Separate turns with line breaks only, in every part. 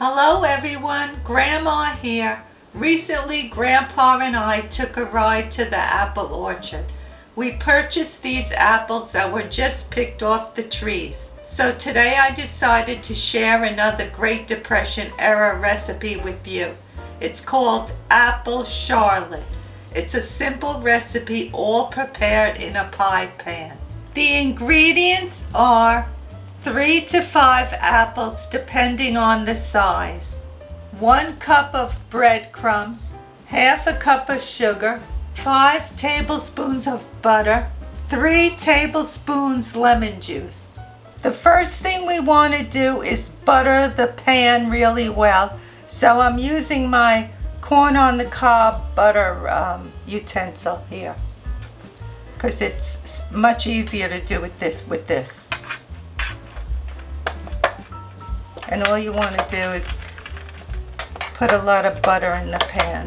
Hello everyone, Grandma here. Recently, Grandpa and I took a ride to the apple orchard. We purchased these apples that were just picked off the trees. So today I decided to share another Great Depression era recipe with you. It's called Apple Charlotte. It's a simple recipe all prepared in a pie pan. The ingredients are 3 to 5 apples depending on the size, 1 cup of breadcrumbs, half a cup of sugar, 5 tablespoons of butter, 3 tablespoons lemon juice. The first thing we want to do is butter the pan really well. So I'm using my corn on the cob butter utensil here because it's much easier to do with this. And all you want to do is put a lot of butter in the pan.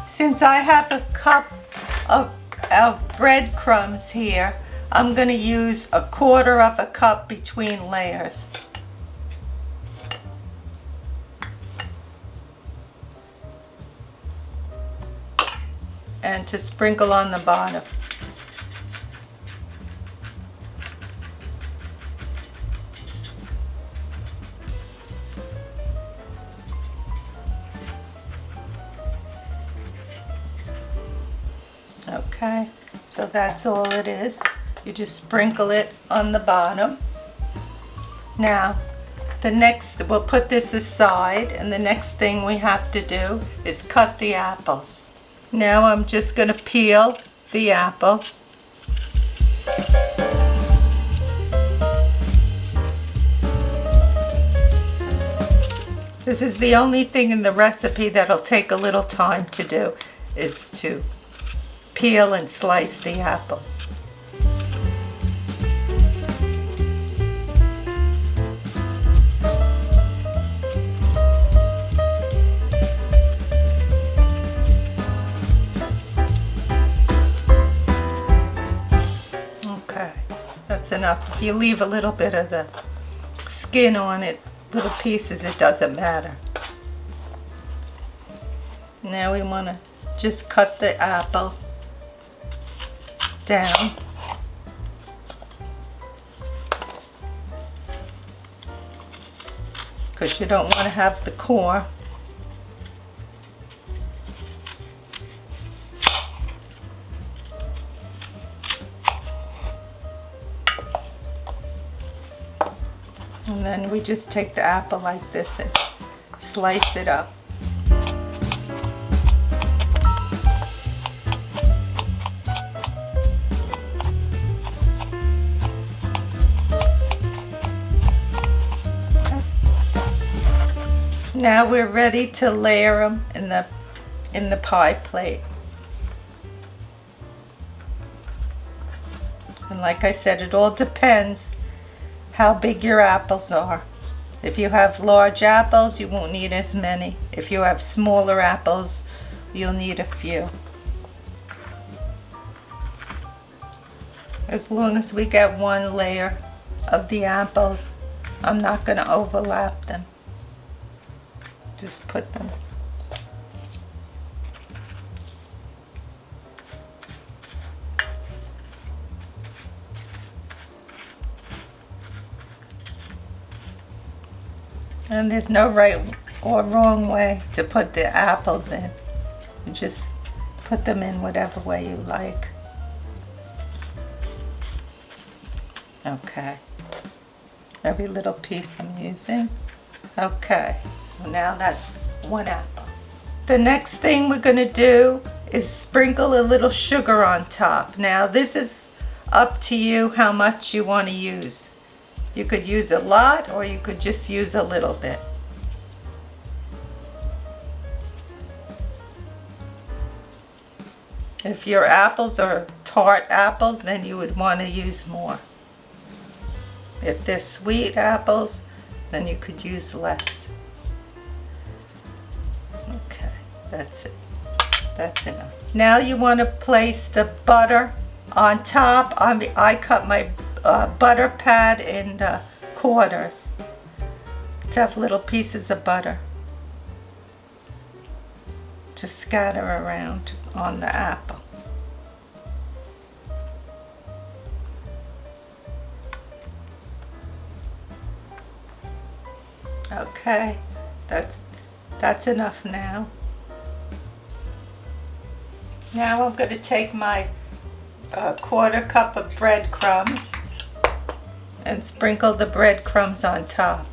Since I have a cup of breadcrumbs here, I'm going to use 1/4 of a cup between layers. And to sprinkle on the bottom. Okay, so that's all it is. You just sprinkle it on the bottom. Now, we'll put this aside, and the next thing we have to do is cut the apples. Now I'm just going to peel the apple. This is the only thing in the recipe that'll take a little time to do, is to peel and slice the apples. That's enough. If you leave a little bit of the skin on it, little pieces, it doesn't matter. Now we want to just cut the apple down. Because you don't want to have the core. And then we just take the apple like this and slice it up. Now we're ready to layer them in the pie plate. And like I said, it all depends how big your apples are. If you have large apples, you won't need as many. If you have smaller apples, you'll need a few. As long as we get one layer of the apples, I'm not going to overlap them. Just put them. And there's no right or wrong way to put the apples in. You just put them in whatever way you like. Okay. Every little piece I'm using. Okay, so now that's 1 apple. The next thing we're going to do is sprinkle a little sugar on top. Now this is up to you how much you want to use. You could use a lot or you could just use a little bit. If your apples are tart apples, then you would want to use more. If they're sweet apples, then you could use less. Okay, that's it. That's enough. Now you want to place the butter On top, I cut my butter pad in quarters to have little pieces of butter to scatter around on the apple. Okay, that's enough now. Now I'm going to take my quarter cup of breadcrumbs and sprinkle the breadcrumbs on top.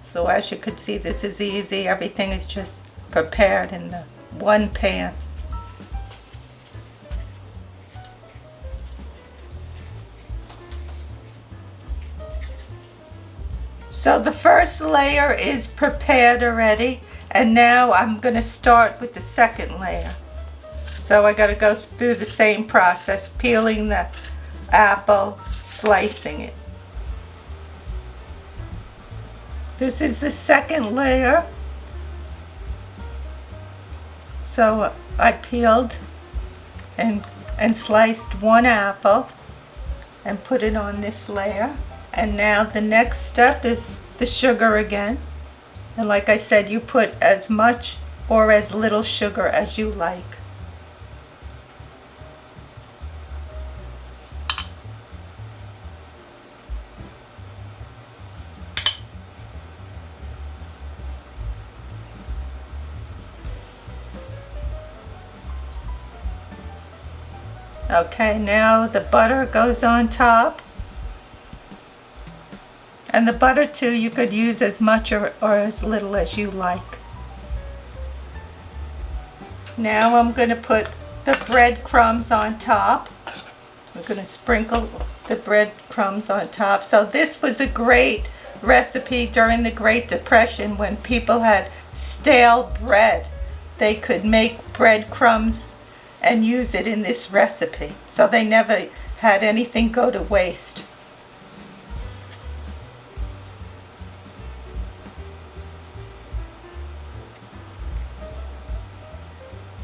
So as you can see, this is easy. Everything is just prepared in the one pan. So the first layer is prepared already, and now I'm going to start with the second layer. So I got to go through the same process, peeling the apple, slicing it. This is the second layer. So I peeled and sliced one apple and put it on this layer. And now the next step is the sugar again. And like I said, you put as much or as little sugar as you like. Okay, now the butter goes on top. And the butter too, you could use as much or as little as you like. Now I'm going to put the breadcrumbs on top. I'm going to sprinkle the breadcrumbs on top. So this was a great recipe during the Great Depression when people had stale bread. They could make breadcrumbs and use it in this recipe. So they never had anything go to waste.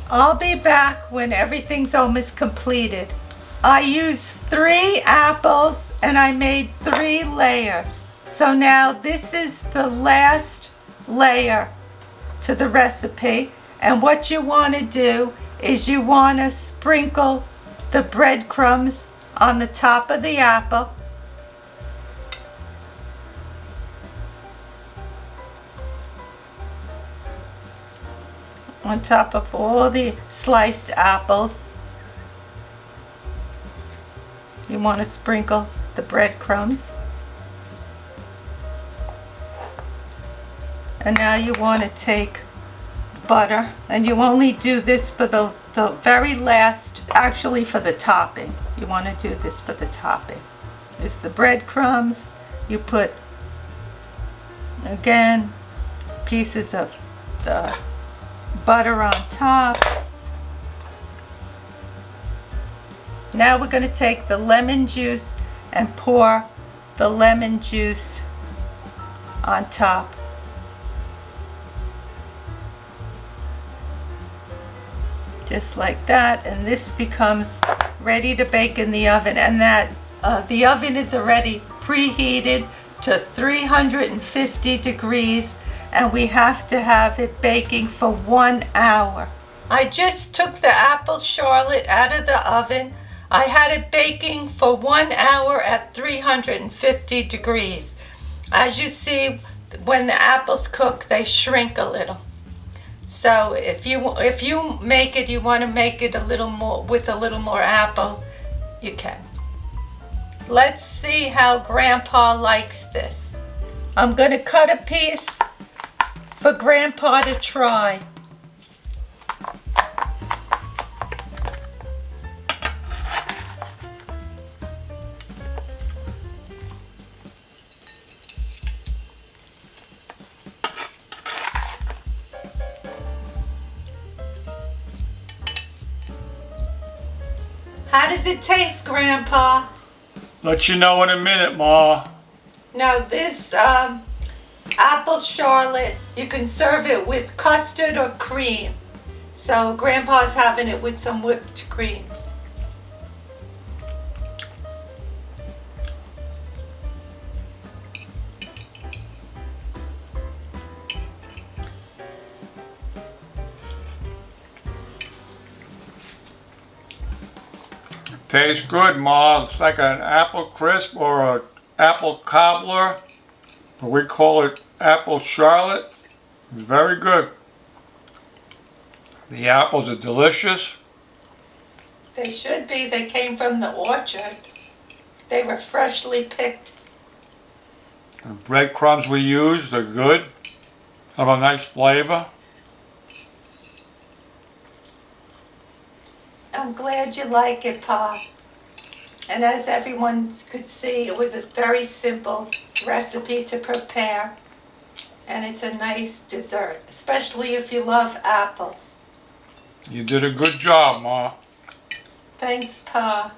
I'll be back when everything's almost completed. I used 3 apples and I made 3 layers. So now this is the last layer to the recipe. And what you want to do is you want to sprinkle the breadcrumbs on the top of the apple. On top of all the sliced apples, you want to sprinkle the breadcrumbs. And now you want to take butter, and you only do this for the very last, actually for the topping. You want to do this for the topping. There's the breadcrumbs. You put, again, pieces of the butter on top. Now we're going to take the lemon juice and pour the lemon juice on top. Just like that, and this becomes ready to bake in the oven. And that the oven is already preheated to 350 degrees, and we have to have it baking for 1 hour. I just took the apple charlotte out of the oven. I had it baking for 1 hour at 350 degrees. As you see, when the apples cook, they shrink a little. So if you make it, you want to make it a little more with a little more apple, you can. Let's see how Grandpa likes this. I'm going to cut a piece for Grandpa to try. How does it taste, Grandpa?
Let you know in a minute, Ma.
Now this apple charlotte, you can serve it with custard or cream. So Grandpa's having it with some whipped cream.
Tastes good, Ma. It's like an apple crisp or an apple cobbler. But we call it apple charlotte. It's very good. The apples are delicious.
They should be. They came from the orchard. They were freshly picked.
The breadcrumbs we use, they're good. Have a nice flavor.
I'm glad you like it, Pa. And as everyone could see, it was a very simple recipe to prepare. And it's a nice dessert, especially if you love apples.
You did a good job, Ma.
Thanks, Pa.